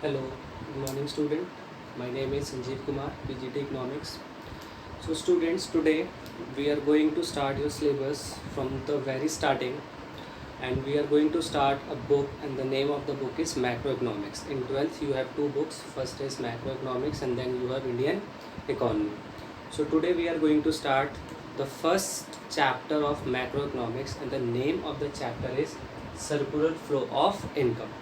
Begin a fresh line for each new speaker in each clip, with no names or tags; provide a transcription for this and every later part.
Hello, good morning student. My name is Sanjeev Kumar, PGT Economics. So students, today we are going to start your syllabus from the very starting, and we are going to start a book, and the name of the book is Macroeconomics. In 12th you have two books. First is Macroeconomics and then you have Indian Economy. So today we are going to start the first chapter of Macroeconomics, and the name of the chapter is Circular Flow of Income.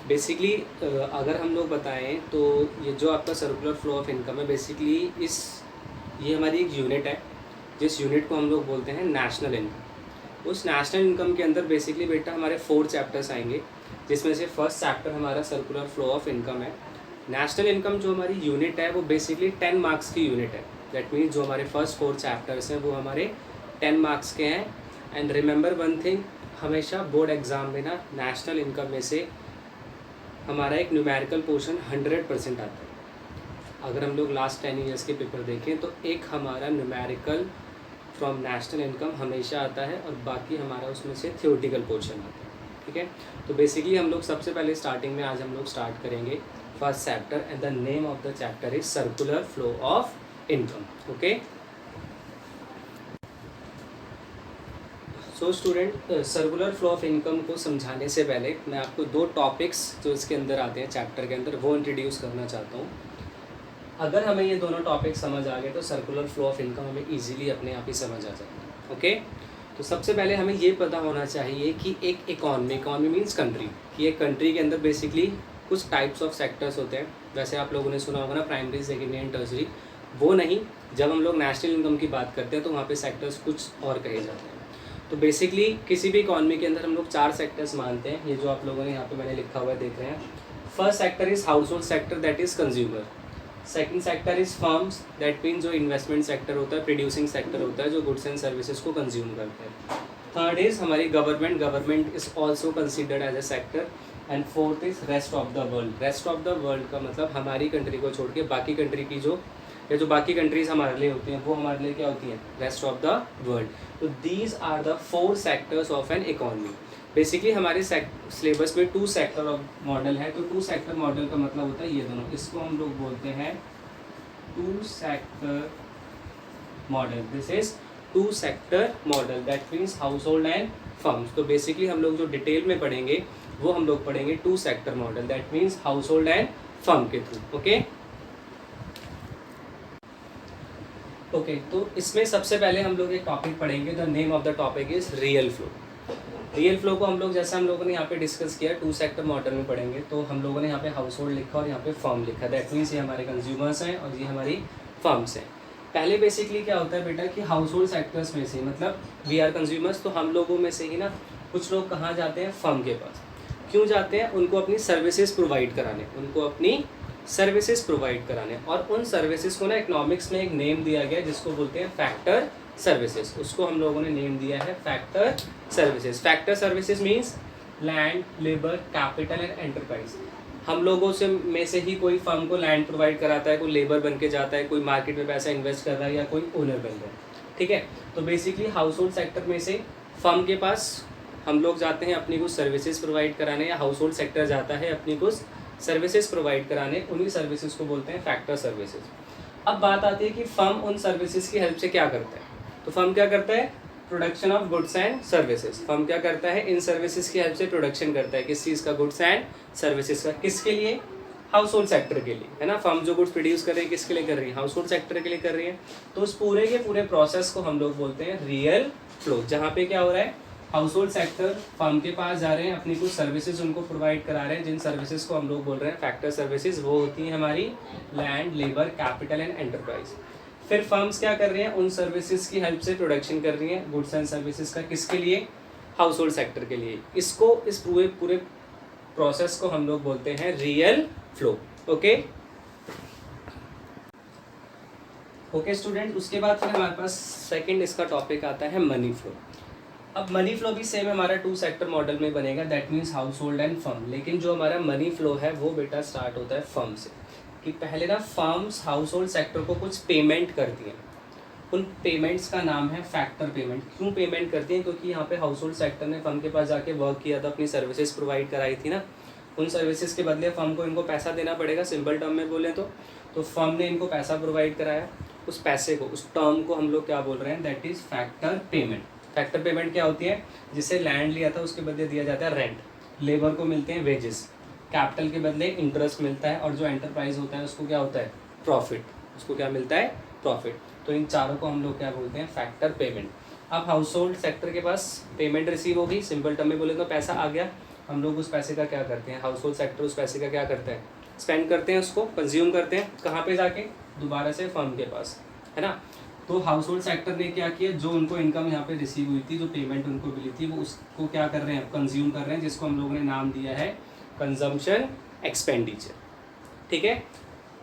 Basically अगर हम लोग बताएं तो ये जो आपका circular flow of income है, basically ये हमारी एक यूनिट है, जिस यूनिट को हम लोग बोलते हैं नेशनल इनकम। उस नेशनल इनकम के अंदर बेसिकली बेटा हमारे 4 चैप्टर्स आएंगे, जिसमें से फर्स्ट चैप्टर हमारा सर्कुलर फ्लो ऑफ इनकम है। नेशनल इनकम जो हमारी यूनिट है वो बेसिकली 10 मार्क्स की यूनिट है। दैट मीन्स जो हमारे फर्स्ट 4 चैप्टर्स हैं वो हमारे 10 मार्क्स के हैं। एंड रिमेंबर वन थिंग, हमेशा बोर्ड एग्ज़ाम में ना नेशनल इनकम में से हमारा एक न्यूमेरिकल पोर्शन 100% आता है। अगर हम लोग लास्ट 10 ईयर्स के पेपर देखें तो एक हमारा न्यूमेरिकल फ्रॉम नेशनल इनकम हमेशा आता है, और बाकी हमारा उसमें से थ्योरेटिकल पोर्शन आता है। ठीक है, तो बेसिकली हम लोग सबसे पहले स्टार्टिंग में आज हम लोग स्टार्ट करेंगे first chapter, and the name of the chapter is circular flow of income. Okay, so student, circular flow of income को समझाने से पहले मैं आपको 2 टॉपिक्स जो इसके अंदर आते हैं चैप्टर के अंदर वो इंट्रोड्यूस करना चाहता हूँ। अगर हमें ये दोनों टॉपिक समझ आ गए तो सर्कुलर फ्लो ऑफ इनकम हमें इजीली अपने आप ही समझ आ जाएगा। ओके, तो सबसे पहले हमें ये पता होना चाहिए कि एक इकॉनमी मीन्स कंट्री, कि एक कंट्री के अंदर बेसिकली कुछ टाइप्स ऑफ सेक्टर्स होते हैं। वैसे आप लोगों ने सुना होगा ना, प्राइमरी, सेकेंडरी एंड टर्सरी। वो नहीं, जब हम लोग नेशनल इनकम की बात करते हैं तो वहाँ पर सेक्टर्स कुछ और कहे जाते हैं। तो बेसिकली किसी भी इकॉनमी के अंदर हम लोग 4 सेक्टर्स मानते हैं। ये जो आप लोगों ने यहाँ पे मैंने लिखा हुआ है देख रहे हैं। First sector is household sector, that is consumer. Second sector is firms, that means जो इन्वेस्टमेंट सेक्टर होता है, प्रोड्यूसिंग सेक्टर होता है, जो गुड्स एंड सर्विसेज को कंज्यूम करते हैं। थर्ड इज़ हमारी government is also considered as a sector. And fourth is rest of the world. Rest of the world का मतलब हमारी कंट्री को छोड़ के बाकी कंट्री की जो बाकी कंट्रीज़ हमारे लिए होती हैं वो हमारे लिए क्या होती हैं, रेस्ट ऑफ द वर्ल्ड। तो these are the 4 sectors of an economy. Basically हमारे सिलेबस में 2 सेक्टर ऑफ मॉडल है। तो 2 सेक्टर मॉडल का मतलब होता है ये दोनों, इसको हम लोग बोलते हैं 2 sector model. This is 2 sector model, that means house hold and firms. तो बेसिकली हम लोग जो डिटेल में पढ़ेंगे वो हम लोग पढ़ेंगे 2 sector model, that means house hold and firm के थ्रू। ओके, तो इसमें सबसे पहले हम लोग एक टॉपिक पढ़ेंगे। The name of the topic is real flow. Real flow को हम लोग, जैसा हम लोगों ने यहाँ पे डिस्कस किया, 2 सेक्टर मॉडल में पढ़ेंगे। तो हम लोगों ने यहाँ पे हाउस होल्ड लिखा और यहाँ पे फर्म लिखा। दैट मीन्स ये हमारे कंज्यूमर्स हैं और ये हमारी फर्म्स हैं। पहले बेसिकली क्या होता है बेटा कि हाउस होल्ड सेक्टर्स में से, मतलब वी आर कंज्यूमर्स, तो हम लोगों में से ही ना कुछ लोग कहाँ जाते हैं, फर्म के पास। क्यों जाते हैं? उनको अपनी सर्विसेज प्रोवाइड कराने, और उन सर्विसेज को ना इकोनॉमिक्स में एक नेम दिया गया जिसको बोलते हैं फैक्टर सर्विसेज। उसको हम लोगों ने नेम दिया है factor services. Factor services means land, labour, capital and enterprise. हम लोगों से में से ही कोई फर्म को लैंड प्रोवाइड कराता है, कोई लेबर बन के जाता है, कोई मार्केट में पैसा इन्वेस्ट कर रहा है, या कोई ओनर बन रहा है। ठीक है, तो बेसिकली हाउस होल्ड सेक्टर में से फर्म के पास हम लोग जाते हैं अपनी कुछ सर्विसेज प्रोवाइड कराने, या हाउस होल्ड सेक्टर जाता है अपनी कुछ सर्विसेज प्रोवाइड कराने। उन्हीं सर्विसेज को बोलते हैं फैक्टर सर्विसेज। अब बात आती है कि फर्म उन सर्विसेज की हेल्प से क्या करता है। तो फर्म क्या करता है? Production of goods and services. Firm क्या करता है? इन सर्विसेज की हेल्प से प्रोडक्शन करता है। किस चीज़ का? गुड्स एंड सर्विसेज का। किसके लिए? हाउस होल्ड सेक्टर के लिए, है ना। फर्म जो गुड्स प्रोड्यूस कर रही है किसके लिए कर रही है? हाउस होल्ड सेक्टर के लिए कर रही है। तो उस पूरे के पूरे प्रोसेस को हम लोग बोलते हैं रियल फ्लो, जहाँ पे क्या हो रहा है, हाउस होल्ड सेक्टर फर्म के पास जा रहे हैं, अपनी कुछ सर्विसेज उनको प्रोवाइड करा रहे हैं, जिन सर्विसेज को हम लोग बोल रहे हैं फैक्टर सर्विसेज। वो होती हैं हमारी land, labour, capital and enterprise. फिर फर्म्स क्या कर रही हैं? उन सर्विसेज की हेल्प से प्रोडक्शन कर रही हैं गुड्स एंड सर्विसेज का। किसके लिए? हाउस होल्ड सेक्टर के लिए। इस पूरे प्रोसेस को हम लोग बोलते हैं रियल फ्लो। ओके स्टूडेंट, उसके बाद फिर हमारे पास सेकेंड इसका टॉपिक आता है मनी फ्लो। अब मनी फ्लो भी सेम हमारा 2 सेक्टर मॉडल में बनेगा, that means house hold and firm. लेकिन जो हमारा मनी फ्लो है वो बेटा स्टार्ट होता है फर्म से। कि पहले ना फर्म्स हाउस होल्ड सेक्टर को कुछ पेमेंट करती हैं। उन पेमेंट्स का नाम है फैक्टर पेमेंट। क्यों पेमेंट करती हैं? क्योंकि यहाँ पे हाउस होल्ड सेक्टर ने फर्म के पास जाके वर्क किया था, अपनी सर्विसेज प्रोवाइड कराई थी ना, उन सर्विसेज के बदले फर्म को इनको पैसा देना पड़ेगा, सिंपल टर्म में बोलें तो फर्म ने इनको पैसा प्रोवाइड कराया, उस पैसे को, उस टर्म को हम लोग क्या बोल रहे हैं, that is factor payment. Factor payment क्या होती है, जिससे लैंड लिया था उसके बदले दिया जाता है रेंट, लेबर को मिलते हैं वेजेस, कैपिटल के बदले इंटरेस्ट मिलता है, और जो एंटरप्राइज होता है उसको क्या होता है, प्रॉफिट, उसको क्या मिलता है, प्रॉफिट। तो इन चारों को हम लोग क्या बोलते हैं, फैक्टर पेमेंट। अब हाउस होल्ड सेक्टर के पास पेमेंट रिसीव होगी, सिंपल टर्म में बोले तो पैसा आ गया, हम लोग उस पैसे का क्या करते हैं, हाउस होल्ड सेक्टर उस पैसे का क्या करता है, स्पेंड करते हैं, उसको कंज्यूम करते हैं, कहाँ पे जाके, दोबारा से फर्म के पास, है ना। तो हाउस होल्ड सेक्टर ने क्या किया, जो उनको इनकम यहाँ पे रिसीव हुई थी, जो पेमेंट उनको मिली थी, वो उसको क्या कर रहे हैं, कंज्यूम कर रहे हैं, जिसको हम लोगों ने नाम दिया है कंजम्पशन एक्सपेंडिचर। ठीक है,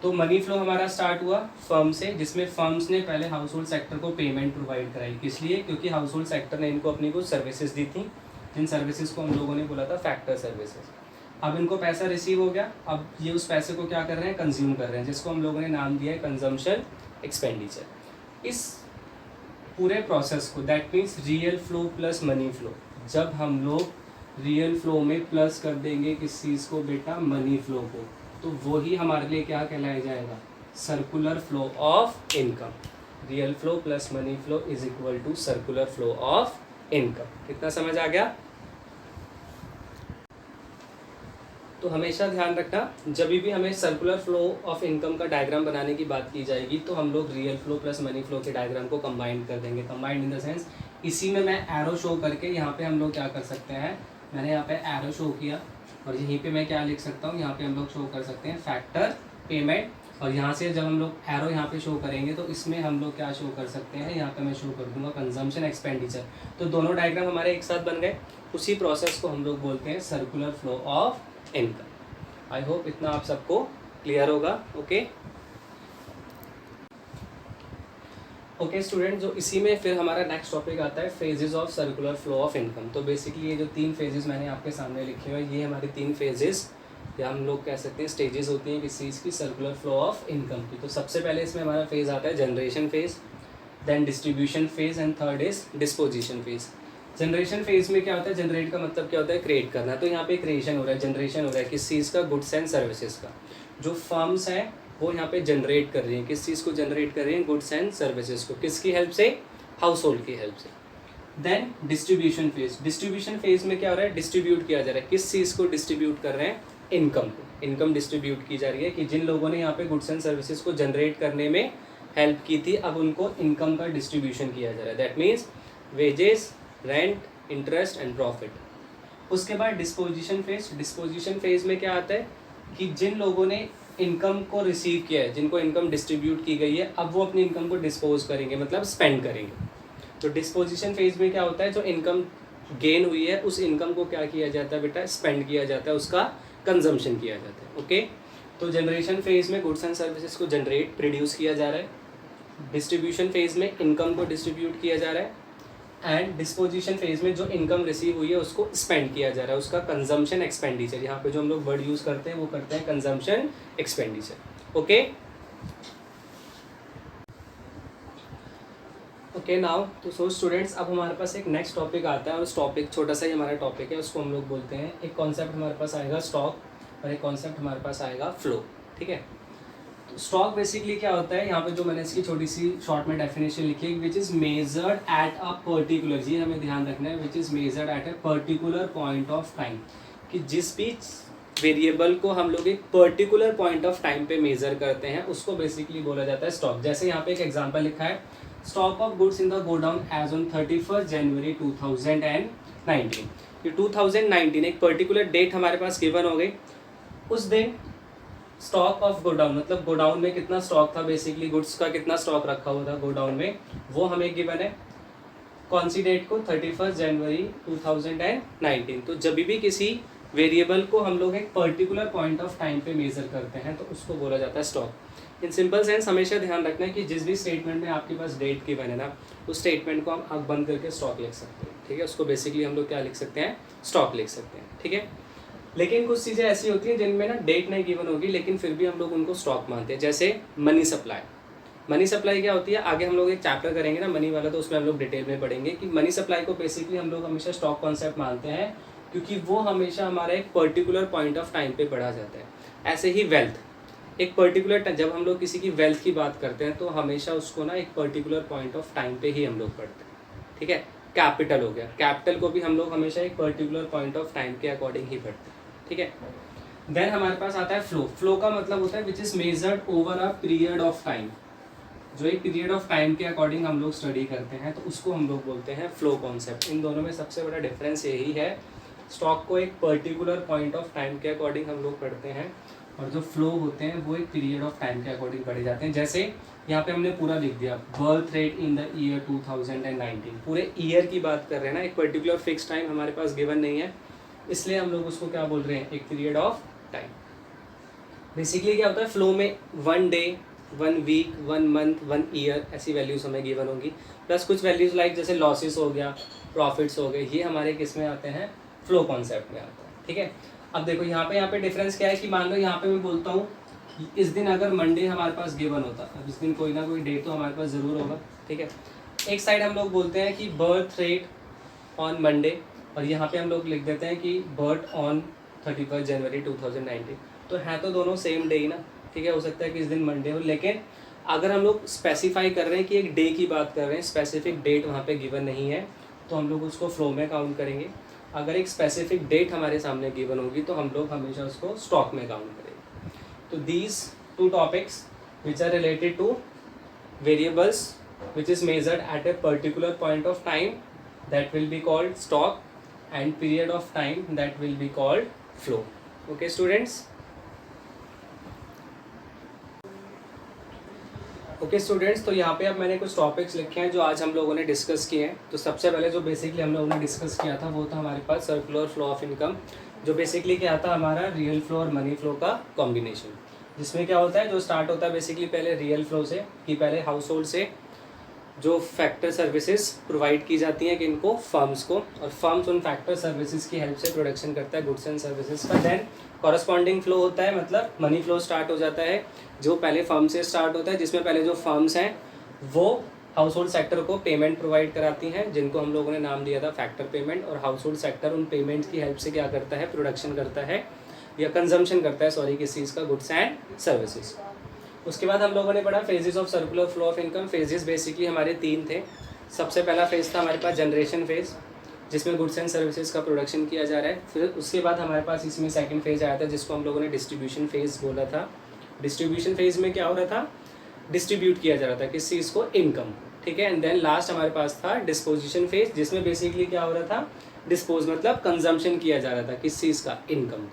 तो मनी फ्लो हमारा स्टार्ट हुआ फर्म से, जिसमें फर्म्स ने पहले हाउस होल्ड सेक्टर को पेमेंट प्रोवाइड कराई, किस लिए, क्योंकि हाउस होल्ड सेक्टर ने इनको अपनी कुछ सर्विसेज दी थी, जिन सर्विसेज को हम लोगों ने बोला था फैक्टर सर्विसेज। अब इनको पैसा रिसीव हो गया, अब ये उस पैसे को क्या कर रहे हैं, कंज्यूम कर रहे हैं, जिसको हम लोगों ने नाम दिया है कंजम्पशन एक्सपेंडिचर। इस पूरे प्रोसेस को, that means real flow plus money flow, जब हम लोग रियल फ्लो में प्लस कर देंगे किस चीज़ को बेटा, मनी फ्लो को, तो वो ही हमारे लिए क्या कहलाया जाएगा, circular flow of income. Real flow plus money flow is equal to circular flow of income. कितना समझ आ गया। तो हमेशा ध्यान रखना, जब भी हमें सर्कुलर फ्लो ऑफ इनकम का डायग्राम बनाने की बात की जाएगी, तो हम लोग real flow plus money flow के डायग्राम को कंबाइन कर देंगे। कंबाइंड इन द सेंस, इसी में मैं एरो शो करके यहाँ पे हम लोग क्या कर सकते हैं, मैंने यहाँ पे एरो शो किया, और यहीं पे मैं क्या लिख सकता हूँ, यहाँ पे हम लोग शो कर सकते हैं फैक्टर पेमेंट, और यहाँ से जब हम लोग एरो यहाँ पे शो करेंगे तो इसमें हम लोग क्या शो कर सकते हैं, यहाँ पे मैं शो कर दूंगा कंजम्पशन एक्सपेंडिचर। तो दोनों डायग्राम हमारे एक साथ बन गए। उसी प्रोसेस को हम लोग बोलते हैं circular flow of income. I hope इतना आप सबको क्लियर होगा। ओके ओके स्टूडेंट, जो इसी में फिर हमारा नेक्स्ट टॉपिक आता है phases of circular flow of income. तो बेसिकली ये जो 3 फेजेस मैंने आपके सामने लिखे हुए हैं, ये हमारी 3 फेजेस या हम लोग कह सकते हैं स्टेजेस होती हैं किसी चीज़ की सर्कुलर फ्लो ऑफ इनकम की। तो सबसे पहले इसमें हमारा फेज आता है generation phase, then distribution phase, and third is disposition phase. Generation phase में क्या होता है, जनरेट का मतलब क्या होता है, क्रिएट करना। तो यहाँ पे क्रिएशन हो रहा है, जनरेशन हो रहा है किस चीज़ का, गुड्स एंड सर्विसेज का। जो फर्म्स हैं वो यहाँ पे जनरेट कर रही हैं, किस चीज़ को जनरेट कर रही हैं, गुड्स एंड सर्विसेज को, किसकी हेल्प से, हाउस होल्ड की हेल्प से। Then distribution phase, distribution phase में क्या हो रहा है, डिस्ट्रीब्यूट किया जा रहा है, किस चीज़ को डिस्ट्रीब्यूट कर रहे हैं, इनकम को। इनकम डिस्ट्रीब्यूट की जा रही है कि जिन लोगों ने यहाँ पे गुड्स एंड सर्विसेज को जनरेट करने में हेल्प की थी, अब उनको इनकम का डिस्ट्रीब्यूशन किया जा रहा है। That means wages, rent, interest and profit. उसके बाद डिस्पोजिशन फेज, डिस्पोजिशन फेज में क्या आता है कि जिन लोगों ने इनकम को रिसीव किया है, जिनको इनकम डिस्ट्रीब्यूट की गई है, अब वो अपनी इनकम को डिस्पोज करेंगे, मतलब स्पेंड करेंगे। तो डिस्पोजिशन फेज में क्या होता है, जो इनकम गेन हुई है उस इनकम को क्या किया जाता है बेटा, स्पेंड किया जाता है, उसका कंजम्पशन किया जाता है। ओके, तो जनरेशन फेज में गुड्स एंड सर्विसेज को जनरेट, प्रोड्यूस किया जा रहा है। डिस्ट्रीब्यूशन फेज में इनकम को डिस्ट्रीब्यूट किया जा रहा है, एंड डिस्पोजिशन फेज में जो इनकम रिसीव हुई है उसको स्पेंड किया जा रहा है, उसका कंजम्पशन एक्सपेंडिचर। यहाँ पे जो हम लोग वर्ड यूज़ करते हैं वो करते हैं consumption expenditure. Okay okay now तो सो स्टूडेंट्स, अब हमारे पास एक नेक्स्ट टॉपिक आता है, और उस टॉपिक, छोटा सा ही हमारा टॉपिक है, उसको हम लोग बोलते हैं, एक कॉन्सेप्ट हमारे पास आएगा स्टॉक, और एक कॉन्सेप्ट हमारे पास आएगा फ्लो। ठीक है, स्टॉक बेसिकली क्या होता है, यहाँ पे जो मैंने इसकी छोटी सी शॉर्ट में डेफिनेशन लिखी है, which is measured at a particular, ये हमें ध्यान रखना है, which is measured at a particular point of time, कि जिस भी वेरिएबल को हम लोग एक पर्टिकुलर पॉइंट ऑफ टाइम पे मेजर करते हैं उसको बेसिकली बोला जाता है स्टॉक। जैसे यहाँ पे एक एग्जांपल लिखा है, stock of goods in the godown as on 31 January 2019। ये 2019 एक पर्टिकुलर डेट हमारे पास गिवन हो गई। उस दिन स्टॉक ऑफ गोडाउन, मतलब गोडाउन में कितना स्टॉक था, बेसिकली गुड्स का कितना स्टॉक रखा हुआ था गोडाउन में, वो हमें गिवन है। कौन सी डेट को, 31 जनवरी 2019। तो जब भी किसी वेरिएबल को हम लोग एक पर्टिकुलर पॉइंट ऑफ टाइम पे मेजर करते हैं तो उसको बोला जाता है स्टॉक। इन सिंपल सेंस हमेशा ध्यान रखना है कि जिस भी स्टेटमेंट में आपके पास डेट की बने ना, उस स्टेटमेंट को हम आँख बंद करके स्टॉक लिख सकते हैं। ठीक है, उसको बेसिकली हम लोग क्या लिख सकते हैं, स्टॉक लिख सकते हैं। ठीक है, लेकिन कुछ चीज़ें ऐसी होती हैं जिनमें ना डेट नहीं गिवन होगी, लेकिन फिर भी हम लोग उनको स्टॉक मानते हैं। जैसे मनी सप्लाई। मनी सप्लाई क्या होती है, आगे हम लोग एक चैप्टर करेंगे ना मनी वाला, तो उसमें हम लोग डिटेल में पढ़ेंगे कि मनी सप्लाई को बेसिकली हम लोग हमेशा स्टॉक कॉन्सेप्ट मानते हैं, क्योंकि वो हमेशा हमारा एक पर्टिकुलर पॉइंट ऑफ टाइम पे पढ़ा जाता है। ऐसे ही वेल्थ, एक पर्टिकुलर जब हम लोग किसी की वेल्थ की बात करते हैं तो हमेशा उसको ना एक पर्टिकुलर पॉइंट ऑफ टाइम पे ही हम लोग पढ़ते हैं, ठीक है। कैपिटल हो गया, कैपिटल को भी हम लोग हमेशा एक पर्टिकुलर पॉइंट ऑफ टाइम के अकॉर्डिंग ही पढ़ते हैं, ठीक है। देन हमारे पास आता है फ्लो। फ्लो का मतलब होता है विच is measured over a period of time. जो एक पीरियड ऑफ टाइम के अकॉर्डिंग हम लोग स्टडी करते हैं तो उसको हम लोग बोलते हैं फ्लो कॉन्सेप्ट। इन दोनों में सबसे बड़ा डिफरेंस यही है, स्टॉक को एक पर्टिकुलर पॉइंट ऑफ टाइम के अकॉर्डिंग हम लोग पढ़ते हैं और जो फ्लो होते हैं वो एक पीरियड ऑफ टाइम के अकॉर्डिंग पढ़े जाते हैं। जैसे यहाँ पे हमने पूरा लिख दिया birth rate in the year 2019, पूरे ईयर की बात कर रहे हैं ना, एक पर्टिकुलर फिक्स टाइम हमारे पास गिवन नहीं है, इसलिए हम लोग उसको क्या बोल रहे हैं, एक पीरियड ऑफ टाइम। बेसिकली क्या होता है फ्लो में 1 डे, 1 वीक, 1 मंथ, 1 ईयर ऐसी वैल्यूज हमें गिवन होंगी, प्लस कुछ वैल्यूज लाइक जैसे लॉसेस हो गया, प्रॉफिट्स हो गए, ये हमारे किस में आते हैं, फ्लो कॉन्सेप्ट में आता है, ठीक है। अब देखो यहाँ पे डिफरेंस क्या है कि मान लो यहाँ पे मैं बोलता हूँ इस दिन अगर मंडे हमारे पास गिवन होता, अब इस दिन कोई ना कोई डेट तो हमारे पास ज़रूर होगा, ठीक है। एक साइड हम लोग बोलते हैं कि बर्थ रेट ऑन मंडे, और यहाँ पे हम लोग लिख देते हैं कि बर्थ ऑन 31 जनवरी 2019, तो है तो दोनों सेम डे ही ना, ठीक है। हो सकता है कि इस दिन मंडे हो, लेकिन अगर हम लोग स्पेसिफाई कर रहे हैं कि एक डे की बात कर रहे हैं, स्पेसिफिक डेट वहाँ पे गिवन नहीं है, तो हम लोग उसको फ्लो में काउंट करेंगे। अगर एक स्पेसिफिक डेट हमारे सामने गिवन होगी तो हम लोग हमेशा उसको स्टॉक में काउंट करेंगे। तो these 2 topics which are related to variables which is measured at a particular point of time, that will be called stock, and period of time that will be called flow. Okay students? Okay students, तो यहाँ पे अब मैंने कुछ topics लिखे हैं जो आज हम लोगों ने डिस्कस किए हैं। तो सबसे पहले जो बेसिकली हम लोगों ने डिस्कस किया था वो था हमारे पास सर्कुलर फ्लो ऑफ इनकम, जो बेसिकली क्या था, हमारा रियल फ्लो और मनी फ्लो का कॉम्बिनेशन, जिसमें क्या होता है, जो स्टार्ट होता है बेसिकली पहले रियल फ्लो से, कि पहले हाउस होल्ड से जो फैक्टर सर्विसेज प्रोवाइड की जाती हैं किनको, फर्म्स को, और फर्म्स उन फैक्टर सर्विसेज की हेल्प से प्रोडक्शन करता है गुड्स एंड सर्विसेज का। देन कॉरस्पॉन्डिंग फ्लो होता है, मतलब मनी फ्लो स्टार्ट हो जाता है, जो पहले फर्म से स्टार्ट होता है, जिसमें पहले जो फर्म्स हैं वो हाउस होल्ड सेक्टर को पेमेंट प्रोवाइड कराती हैं, जिनको हम लोगों ने नाम दिया था फैक्टर पेमेंट, और हाउस होल्ड सेक्टर उन पेमेंट्स की हेल्प से क्या करता है, प्रोडक्शन करता है या कंजम्पशन करता है, सॉरी, किस चीज़ का, गुड्स एंड सर्विसेज। उसके बाद हम लोगों ने पढ़ा phases of circular flow of income. Phases basically हमारे 3 थे। सबसे पहला फेज था हमारे पास जनरेशन फेज, जिसमें गुड्स एंड सर्विसेज का प्रोडक्शन किया जा रहा है। फिर उसके बाद हमारे पास इसमें सेकंड फेज आया था, जिसको हम लोगों ने डिस्ट्रीब्यूशन फेज बोला था। डिस्ट्रीब्यूशन फेज में क्या हो रहा था, डिस्ट्रीब्यूट किया जा रहा था किस चीज़ को, इनकम, ठीक है। एंड देन लास्ट हमारे पास था डिस्पोजिशन फेज, जिसमें बेसिकली क्या हो रहा था, डिस्पोज मतलब कंजम्पशन किया जा रहा था किस चीज़ का, इनकम।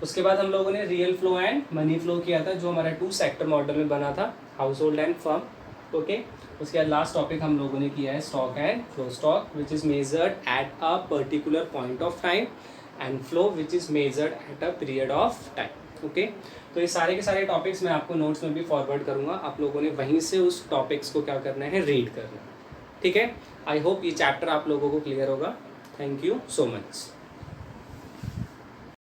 उसके बाद हम लोगों ने real flow and money flow किया था, जो हमारा 2 सेक्टर मॉडल में बना था, house hold and firm, okay. उसके बाद लास्ट टॉपिक हम लोगों ने किया है stock and flow. Stock which is measured at a particular point of time, and flow which is measured at a period of time, okay. तो ये सारे के सारे टॉपिक्स मैं आपको नोट्स में भी फॉरवर्ड करूँगा, आप लोगों ने वहीं से उस टॉपिक्स को क्या करना है, रीड करना है, ठीक है। आई होप ये चैप्टर आप लोगों को क्लियर होगा। Thank you so much.